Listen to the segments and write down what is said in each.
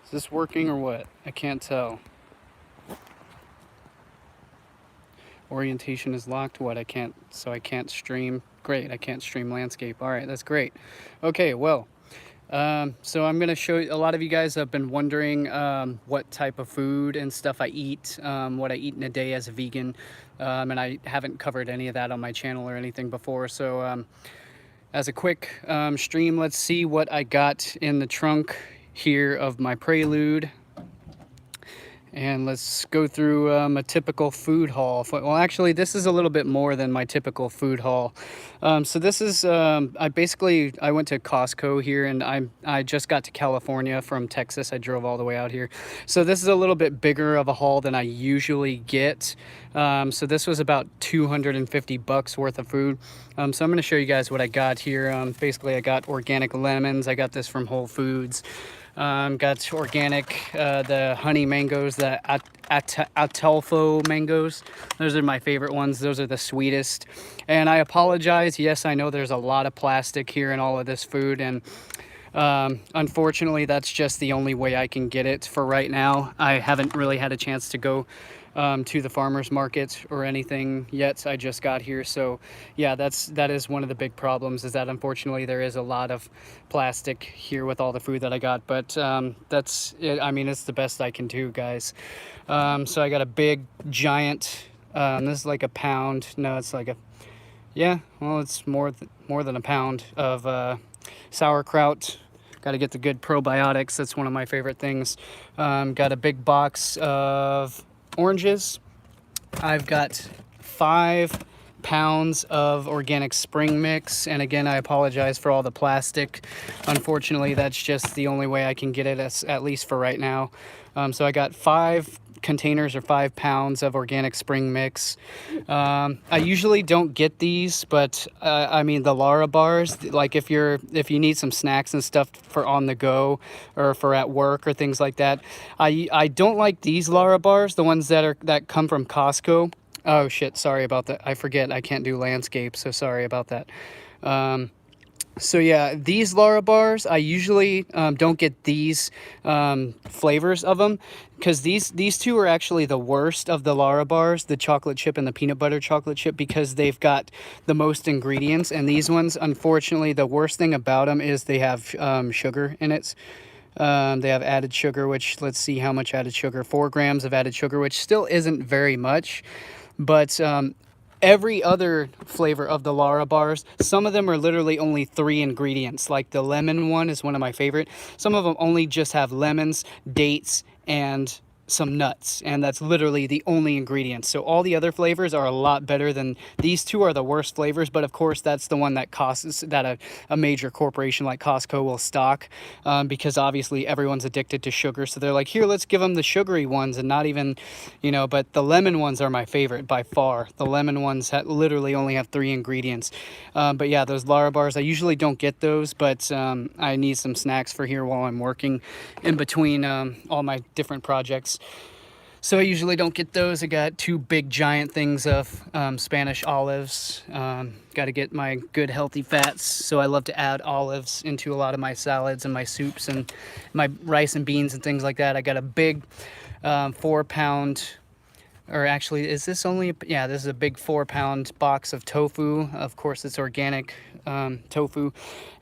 Is this working or what? I can't tell. Orientation is locked. What? So I can't stream. Great, I can't stream landscape. All right, that's great. Okay, well, so I'm gonna show you, a lot of you guys have been wondering what type of food and stuff I eat, what I eat in a day as a vegan, and I haven't covered any of that on my channel or anything before. So as a quick stream, let's see what I got in the trunk here of my Prelude. And let's go through a typical food haul. Well, actually, this is a little bit more than my typical food haul. So this is, I went to Costco here, and I just got to California from Texas. I drove all the way out here. So this is a little bit bigger of a haul than I usually get. So this was about 250 bucks worth of food. So I'm going to show you guys what I got here. Basically, I got organic lemons. I got this from Whole Foods. Got organic, the honey mangoes, the Atalfo mangoes. Those are my favorite ones. Those are the sweetest. And I apologize. Yes, I know there's a lot of plastic here in all of this food. And unfortunately, that's just the only way I can get it for right now. I haven't really had a chance to go to the farmer's market or anything yet. I just got here, so yeah, that is one of the big problems, is that unfortunately there is a lot of plastic here with all the food that I got, but that's it. I mean, it's the best I can do, guys. So I got a big giant, this is like a pound. No, it's like a, yeah, well, it's more than a pound of sauerkraut. Got to get the good probiotics. That's one of my favorite things. Got a big box of oranges. I've got 5 pounds of organic spring mix, and again, I apologize for all the plastic. Unfortunately, that's just the only way I can get it, at least for right now. So I got 5 containers or 5 pounds of organic spring mix. I usually don't get these, but I mean, the Lara bars, like if you need some snacks and stuff for on the go or for at work or things like that, I don't like these Lara bars, the ones that come from Costco. Oh shit, sorry about that. I forget I can't do landscape, so sorry about that. So yeah, these Lara bars, I usually don't get these flavors of them, because these two are actually the worst of the Lara bars, the chocolate chip and the peanut butter chocolate chip, because they've got the most ingredients. And these ones, unfortunately, the worst thing about them is they have sugar in it. They have added sugar, which, let's see how much added sugar. 4 grams of added sugar, which still isn't very much, but every other flavor of the Lara bars, some of them are literally only 3 ingredients. Like the lemon one is one of my favorite. Some of them only just have lemons, dates, and some nuts, and that's literally the only ingredients. So all the other flavors are a lot better than these two. Are the worst flavors, but of course that's the one that costs, that a major corporation like Costco will stock, because obviously everyone's addicted to sugar, so they're like, here, let's give them the sugary ones, and not even, you know. But the lemon ones are my favorite by far. The lemon ones literally only have 3 ingredients. But yeah, those Lara bars, I usually don't get those, but I need some snacks for here while I'm working in between all my different projects. So I usually don't get those. I got 2 big giant things of Spanish olives. Got to get my good healthy fats. So I love to add olives into a lot of my salads and my soups and my rice and beans and things like that. I got a big 4 pound, or actually, is this only, yeah, this is a big 4 pound box of tofu. Of course, it's organic tofu.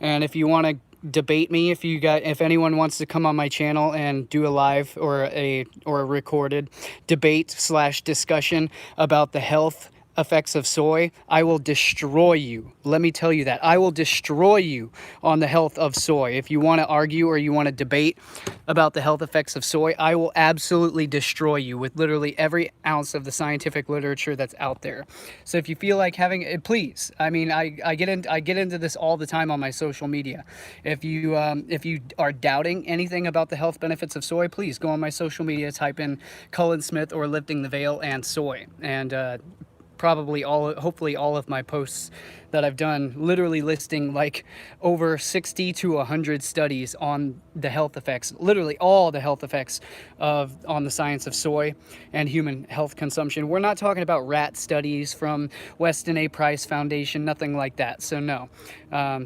And if you want to debate me, if anyone wants to come on my channel and do a live or a recorded debate / discussion about the health effects of soy, I will destroy you. Let me tell you that. I will destroy you on the health of soy. If you want to argue or you want to debate about the health effects of soy, I will absolutely destroy you with literally every ounce of the scientific literature that's out there. So if you feel like having it, please. I mean, I get into this all the time on my social media. If you are doubting anything about the health benefits of soy, please go on my social media, type in Cullen Smith or Lifting the Veil and soy, and probably hopefully all of my posts that I've done, literally listing like over 60 to 100 studies on the health effects, literally all the health effects on the science of soy and human health consumption. We're not talking about rat studies from Weston A. Price Foundation, nothing like that. So no.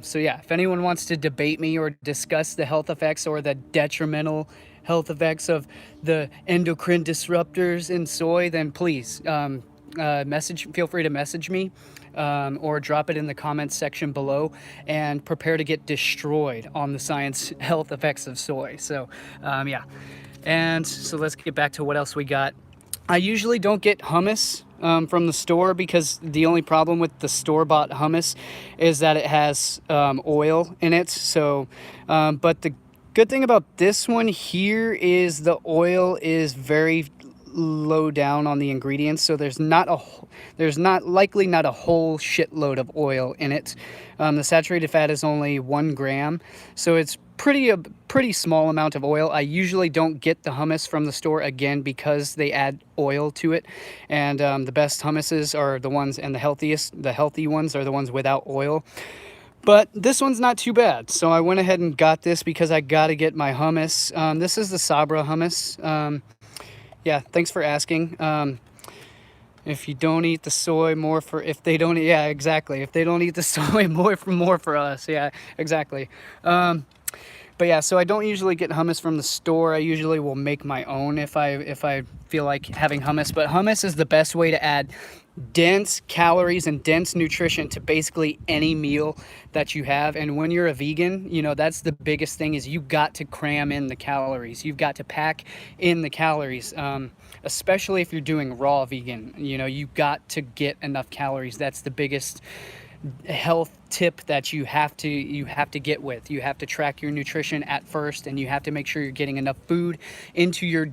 So yeah, if anyone wants to debate me or discuss the health effects or the detrimental health effects of the endocrine disruptors in soy, then please feel free to message me, or drop it in the comments section below, and prepare to get destroyed on the science health effects of soy. So yeah, and so let's get back to what else we got. I usually don't get hummus from the store, because the only problem with the store-bought hummus is that it has oil in it. So but the good thing about this one here is the oil is very low down on the ingredients, so there's likely not a whole shitload of oil in it. The saturated fat is only 1 gram, so it's a pretty small amount of oil. I usually don't get the hummus from the store, again, because they add oil to it, and the best hummuses are the ones, and the healthy ones are the ones without oil. But this one's not too bad, so I went ahead and got this because I got to get my hummus. This is the Sabra hummus. Yeah, thanks for asking. If you don't eat the soy, if they don't eat the soy, more for us. Yeah, exactly. But yeah, so I don't usually get hummus from the store. I usually will make my own if I feel like having hummus. But hummus is the best way to add dense calories and dense nutrition to basically any meal that you have. And when you're a vegan, you know, that's the biggest thing, is you got to cram in the calories. You've got to pack in the calories, especially if you're doing raw vegan. You know, you got to get enough calories. That's the biggest health tip that you have to get with. You have to track your nutrition at first, and you have to make sure you're getting enough food into your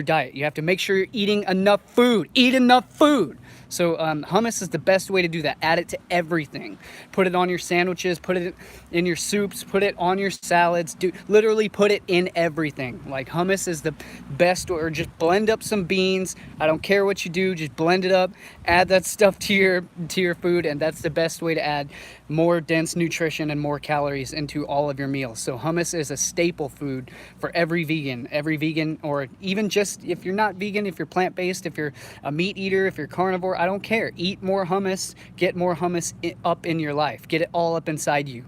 diet. You have to make sure you're eating enough food. Eat enough food. So hummus is the best way to do that. Add it to everything. Put it on your sandwiches, put it in your soups, put it on your salads. Literally put it in everything. Like, hummus is the best. Or just blend up some beans. I don't care what you do, just blend it up. Add that stuff to your food, and that's the best way to add more dense nutrition and more calories into all of your meals. So hummus is a staple food for every vegan, or even just if you're not vegan, if you're plant-based, if you're a meat eater, if you're carnivore, I don't care. Eat more hummus, get more hummus up in your life. Get it all up inside you.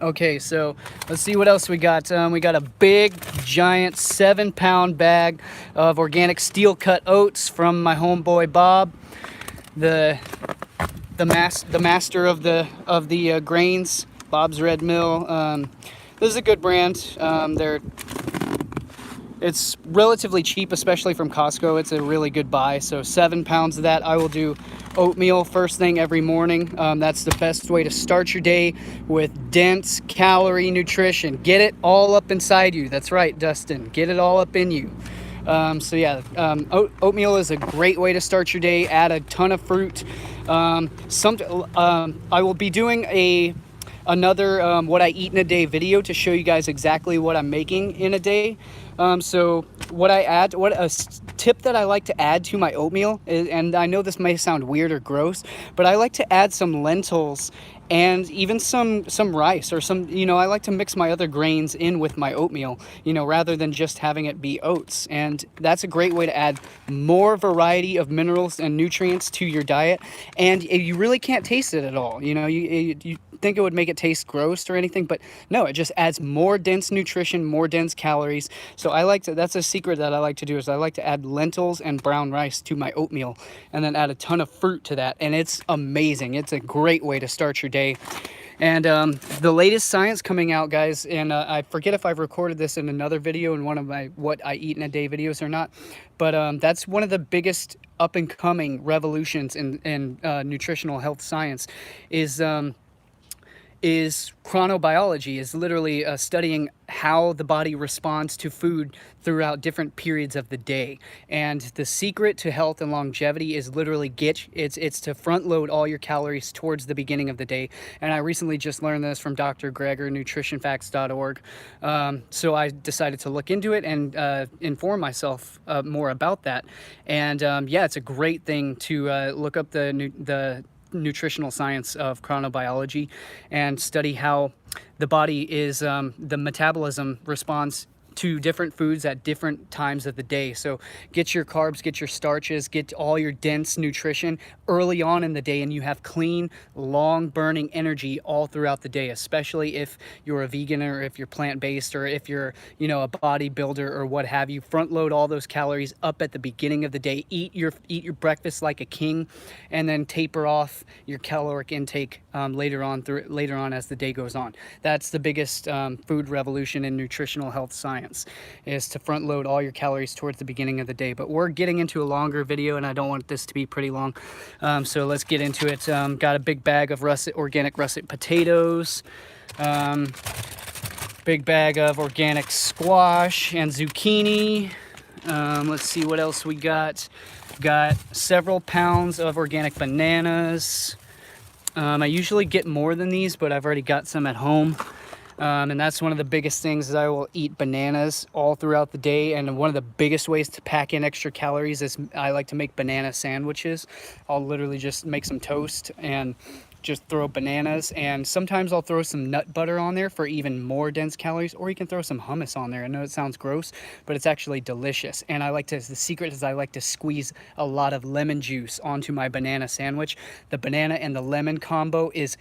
Okay, so let's see what else we got. We got a big, giant 7-pound bag of organic steel-cut oats from my homeboy Bob, the master of the grains, Bob's Red Mill. This is a good brand. It's relatively cheap, especially from Costco. It's a really good buy. So 7 pounds of that. I will do oatmeal first thing every morning. That's the best way to start your day with dense calorie nutrition. Get it all up inside you. That's right, Dustin. Get it all up in you. So yeah, oatmeal is a great way to start your day. Add a ton of fruit. I will be doing another what I eat in a day video to show you guys exactly what I'm making in a day. So what a tip that I like to add to my oatmeal is, and I know this may sound weird or gross, but I like to add some lentils and even some rice, or I like to mix my other grains in with my oatmeal, rather than just having it be oats. And that's a great way to add more variety of minerals and nutrients to your diet. And you really can't taste it at all. You think it would make it taste gross or anything, but no, it just adds more dense nutrition, more dense calories. So that's a secret that I like to do, is I like to add lentils and brown rice to my oatmeal, and then add a ton of fruit to that. And it's amazing. It's a great way to start your day. And the latest science coming out, guys, and I forget if I've recorded this in another video, in one of my what I eat in a day videos or not, but that's one of the biggest up and coming revolutions in nutritional health science, is is chronobiology, is literally studying how the body responds to food throughout different periods of the day. And the secret to health and longevity is literally it's to front load all your calories towards the beginning of the day. And I recently just learned this from Dr. Greger, nutritionfacts.org. So I decided to look into it and inform myself more about that. And yeah, it's a great thing to look up the nutritional science of chronobiology and study how the body is the metabolism responds to different foods at different times of the day. So get your carbs, get your starches, get all your dense nutrition early on in the day, and you have clean, long burning energy all throughout the day, especially if you're a vegan or if you're plant-based or if you're, you know, a bodybuilder or what have you. Front load all those calories up at the beginning of the day. Eat your breakfast like a king, and then taper off your caloric intake later on as the day goes on. That's the biggest food revolution in nutritional health science, is to front load all your calories towards the beginning of the day. But we're getting into a longer video and I don't want this to be pretty long, so let's get into it. Got a big bag of organic russet potatoes, big bag of organic squash and zucchini. Let's see what else we got. Got several pounds of organic bananas. I usually get more than these, but I've already got some at home. And that's one of the biggest things, is I will eat bananas all throughout the day. And one of the biggest ways to pack in extra calories is I like to make banana sandwiches. I'll literally just make some toast and just throw bananas, and sometimes I'll throw some nut butter on there for even more dense calories, or you can throw some hummus on there. I know it sounds gross, but it's actually delicious. And the secret is I like to squeeze a lot of lemon juice onto my banana sandwich. The banana and the lemon combo is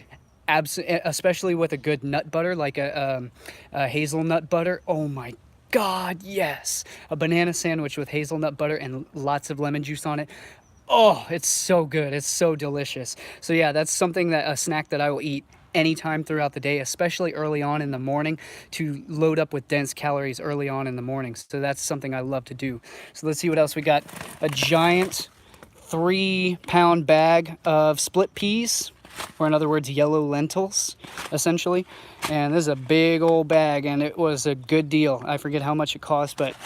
especially with a good nut butter, like a hazelnut butter. Oh my God, yes. A banana sandwich with hazelnut butter and lots of lemon juice on it. Oh, it's so good. It's so delicious. So yeah, that's a snack that I will eat anytime throughout the day, especially early on in the morning, to load up with dense calories early on in the morning. So that's something I love to do. So let's see what else we got. A giant 3-pound bag of split peas, or in other words, yellow lentils, essentially. And this is a big old bag, and it was a good deal. I forget how much it cost, but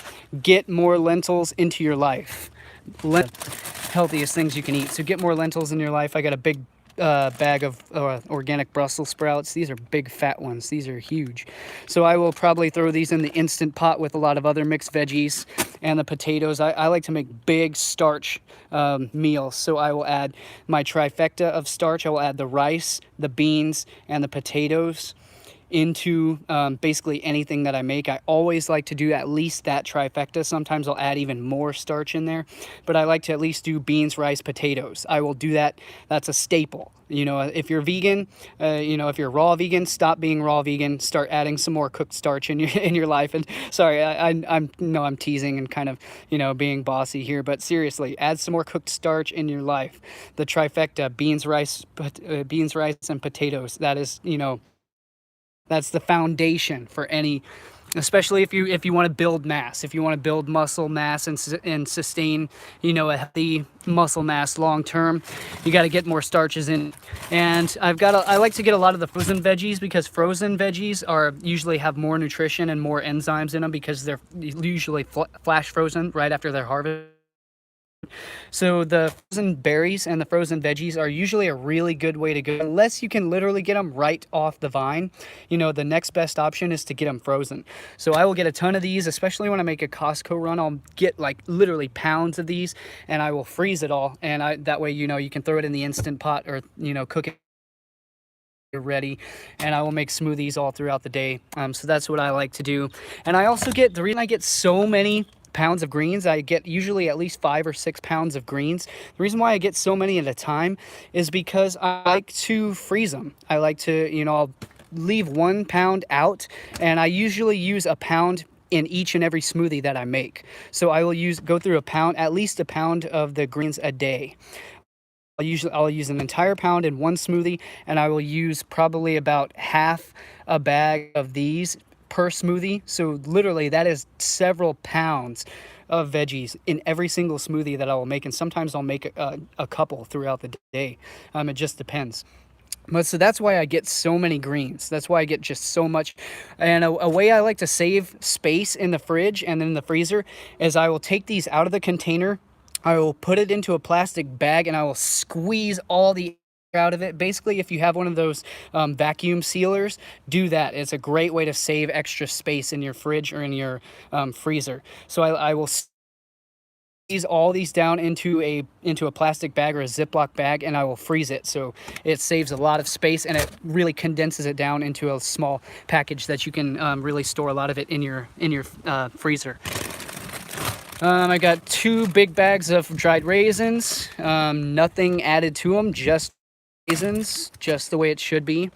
get more lentils into your life. Healthiest things you can eat. So get more lentils in your life. I got a big bag of organic Brussels sprouts. These are big fat ones. These are huge. So I will probably throw these in the Instant Pot with a lot of other mixed veggies. And the potatoes, I like to make big starch meals. So I will add my trifecta of starch. I will add the rice, the beans, and the potatoes into basically anything that I make. I always like to do at least that trifecta. Sometimes I'll add even more starch in there, but I like to at least do beans, rice, potatoes. I will do that. That's a staple. You know, if you're vegan, you know, if you're raw vegan, stop being raw vegan. Start adding some more cooked starch in your life. And sorry, I'm teasing and kind of, you know, being bossy here, but seriously, add some more cooked starch in your life. The trifecta: beans, rice, and potatoes. That is, you know, that's the foundation for any, especially if you want to build mass, if you want to build muscle mass and sustain, you know, a healthy muscle mass long term. You got to get more starches in. And I like to get a lot of the frozen veggies, because frozen veggies usually have more nutrition and more enzymes in them, because they're usually flash frozen right after they're harvested. So the frozen berries and the frozen veggies are usually a really good way to go, unless you can literally get them right off the vine. You know, the next best option is to get them frozen. So I will get a ton of these, especially when I make a Costco run. I'll get like literally pounds of these, and I will freeze it all. And that way, you know, you can throw it in the Instant Pot, or, you know, cook it ready, and I will make smoothies all throughout the day. So that's what I like to do. And I also get, the reason I get so many pounds of greens, I get usually at least 5 or 6 pounds of greens. The reason why I get so many at a time is because I like to freeze them. I like to, you know, I'll leave 1 pound out, and I usually use a pound in each and every smoothie that I make. So I will go through at least a pound of the greens a day. I'll use an entire pound in one smoothie, and I will use probably about half a bag of these per smoothie. So literally that is several pounds of veggies in every single smoothie that I will make. And sometimes I'll make a couple throughout the day. It just depends. But so that's why I get so many greens. That's why I get just so much. And a way I like to save space in the fridge and in the freezer is I will take these out of the container. I will put it into a plastic bag and I will squeeze all the air out of it. Basically, if you have one of those vacuum sealers, do that. It's a great way to save extra space in your fridge or in your freezer. So I will squeeze all these down into a plastic bag or a Ziploc bag, and I will freeze it, so it saves a lot of space and it really condenses it down into a small package that you can really store a lot of it in your freezer. I got 2 big bags of dried raisins, nothing added to them, just raisins, just the way it should be.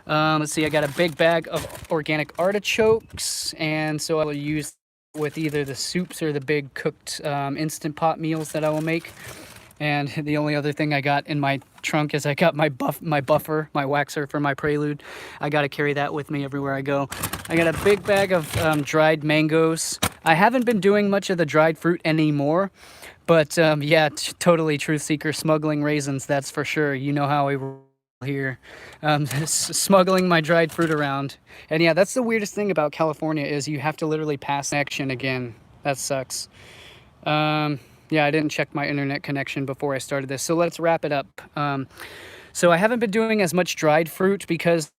Let's see, I got a big bag of organic artichokes, and so I will use with either the soups or the big cooked instant pot meals that I will make. And the only other thing I got in my trunk is I got my buffer, my waxer for my Prelude. I got to carry that with me everywhere I go. I got a big bag of dried mangoes. I haven't been doing much of the dried fruit anymore, but yeah, totally truth seeker, smuggling raisins, that's for sure. You know how we here, smuggling my dried fruit around. And yeah, that's the weirdest thing about California is you have to literally pass connection again. That sucks. Yeah, I didn't check my internet connection before I started this, so let's wrap it up. So I haven't been doing as much dried fruit because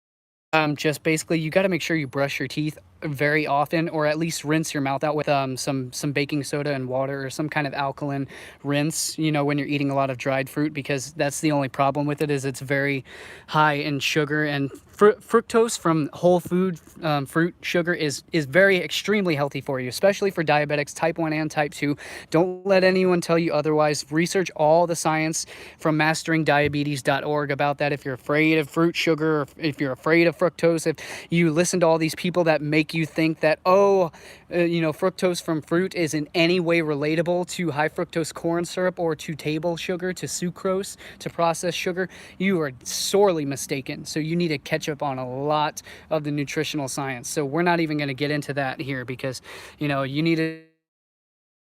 just basically you got to make sure you brush your teeth very often, or at least rinse your mouth out with some baking soda and water or some kind of alkaline rinse, you know, when you're eating a lot of dried fruit, because that's the only problem with it is it's very high in sugar, and fructose from whole food fruit sugar is very extremely healthy for you, especially for diabetics type 1 and type 2. Don't let anyone tell you otherwise. Research all the science from masteringdiabetes.org about that. If you're afraid of fruit sugar, or if you're afraid of fructose, if you listen to all these people that make you think that, you know, fructose from fruit is in any way relatable to high fructose corn syrup or to table sugar, to sucrose, to processed sugar, you are sorely mistaken. So you need to catch up on a lot of the nutritional science. So we're not even going to get into that here because, you know, you need to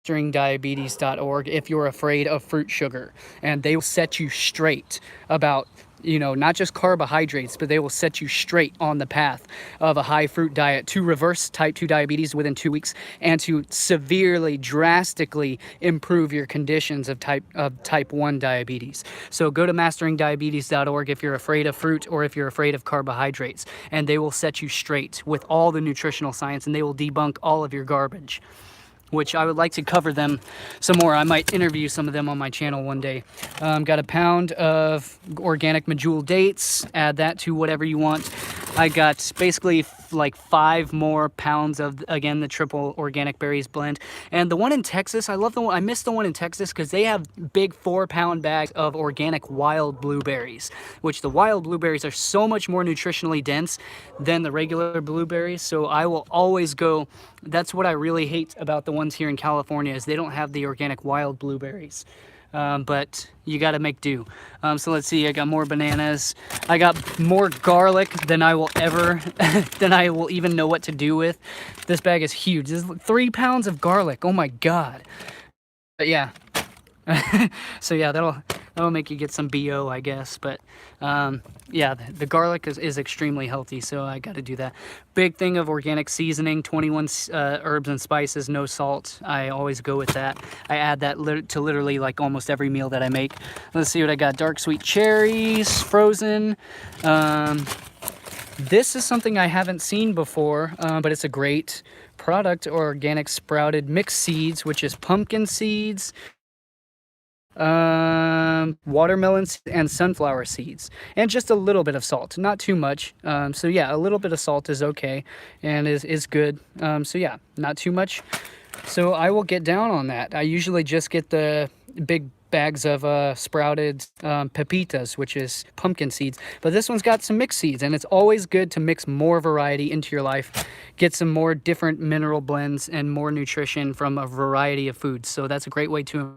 diabetes.org if you're afraid of fruit sugar, and they will set you straight about, you know, not just carbohydrates, but they will set you straight on the path of a high fruit diet to reverse type 2 diabetes within 2 weeks and to severely, drastically improve your conditions of type 1 diabetes. So go to masteringdiabetes.org if you're afraid of fruit or if you're afraid of carbohydrates, and they will set you straight with all the nutritional science, and they will debunk all of your garbage, which I would like to cover them some more. I might interview some of them on my channel one day. Got a pound of organic medjool dates. Add that to whatever you want. I got basically like 5 more pounds of, again, the triple organic berries blend. And the one in Texas, I love the one, I missed the one in Texas because they have big 4-pound bags of organic wild blueberries, which the wild blueberries are so much more nutritionally dense than the regular blueberries. So I will always go, that's what I really hate about the ones here in California is they don't have the organic wild blueberries. But you got to make do. So let's see, I got more bananas. I got more garlic than I will ever, than I will even know what to do with. This bag is huge. This is 3 pounds of garlic. Oh my God. But yeah. So yeah, that'll make you get some BO, I guess. But yeah, the garlic is extremely healthy, so I got to do that. Big thing of organic seasoning, 21 herbs and spices, no salt. I always go with that. I add that to literally like almost every meal that I make. Let's see what I got. Dark sweet cherries, frozen. This is something I haven't seen before, but it's a great product. Organic sprouted mixed seeds, which is pumpkin seeds, watermelon and sunflower seeds, and just a little bit of salt, not too much. So yeah, a little bit of salt is okay and is good. So yeah, not too much. So I will get down on that. I usually just get the big bags of sprouted pepitas, which is pumpkin seeds, but this one's got some mixed seeds, and it's always good to mix more variety into your life, get some more different mineral blends and more nutrition from a variety of foods. So that's a great way to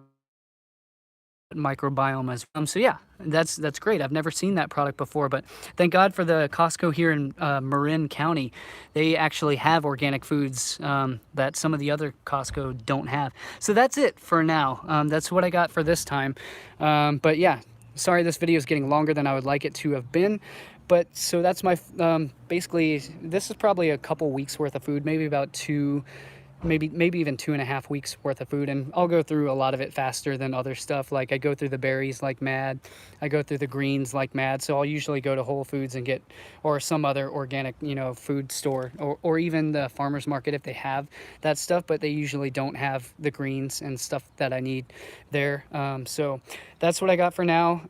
microbiome as well. So yeah, that's great. I've never seen that product before, but thank God for the Costco here in Marin County. They actually have organic foods that some of the other Costco don't have. So that's it for now. That's what I got for this time. But yeah, sorry this video is getting longer than I would like it to have been, but so that's my basically this is probably a couple weeks worth of food, maybe about maybe even 2.5 weeks worth of food, and I'll go through a lot of it faster than other stuff. Like I go through the berries like mad, I go through the greens like mad, so I'll usually go to Whole Foods and get, or some other organic, you know, food store, or even the farmers market if they have that stuff, but they usually don't have the greens and stuff that I need there. So that's what I got for now.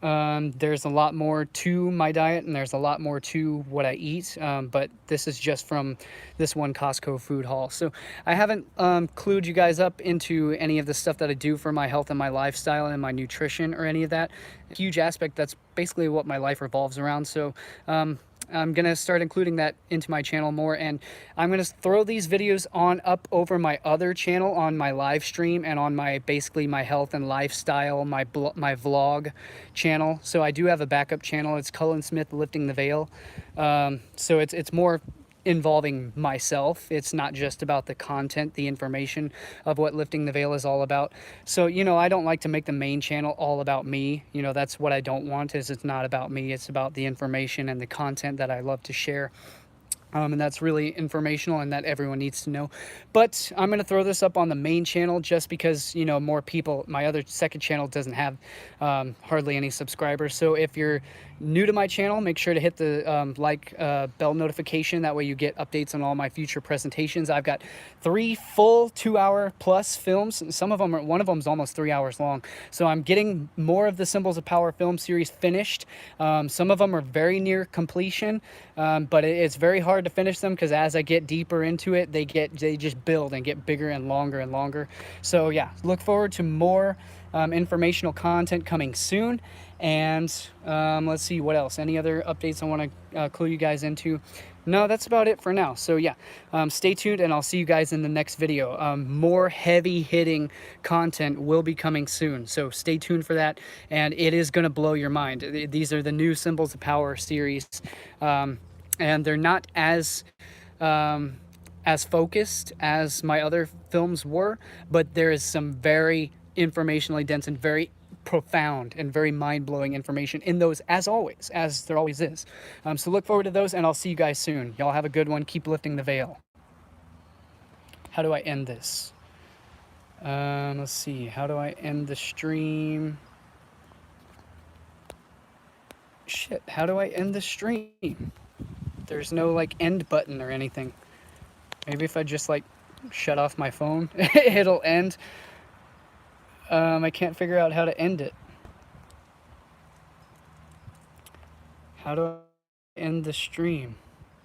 There's a lot more to my diet, and there's a lot more to what I eat, but this is just from this one Costco food haul. So I haven't clued you guys up into any of the stuff that I do for my health and my lifestyle and my nutrition or any of that. A huge aspect, that's basically what my life revolves around. So I'm gonna start including that into my channel more, and I'm gonna throw these videos on up over my other channel on my live stream and on my basically my health and lifestyle, my vlog channel. So I do have a backup channel. It's Cullen Smith Lifting the Veil. So it's more involving myself. It's not just about the content, the information of what Lifting the Veil is all about. So, you know, I don't like to make the main channel all about me. You know, that's what I don't want, is it's not about me. It's about the information and the content that I love to share. And that's really informational and that everyone needs to know. But I'm going to throw this up on the main channel just because, you know, more people, my other second channel doesn't have hardly any subscribers. So if you're new to my channel, make sure to hit the bell notification. That way you get updates on all my future presentations. I've got 3 full 2-hour plus films. Some of them one of them is almost 3 hours long. So I'm getting more of the Symbols of Power film series finished. Some of them are very near completion, but it's very hard to finish them because as I get deeper into it, they just build and get bigger and longer and longer. So yeah, look forward to more informational content coming soon. And let's see what else, any other updates I want to clue you guys into. No, that's about it for now. So yeah, stay tuned, and I'll see you guys in the next video. More heavy hitting content will be coming soon, so stay tuned for that, and it is going to blow your mind. These are the new Symbols of Power series, and they're not as focused as my other films were, but there is some very informationally dense and very profound and very mind-blowing information in those, as always, as there always is. So look forward to those, and I'll see you guys soon. Y'all have a good one. Keep lifting the veil. How do I end this? Let's see. How do I end the stream? Shit, how do I end the stream? There's no like end button or anything. Maybe if I just like shut off my phone, it'll end. I can't figure out how to end it. How do I end the stream?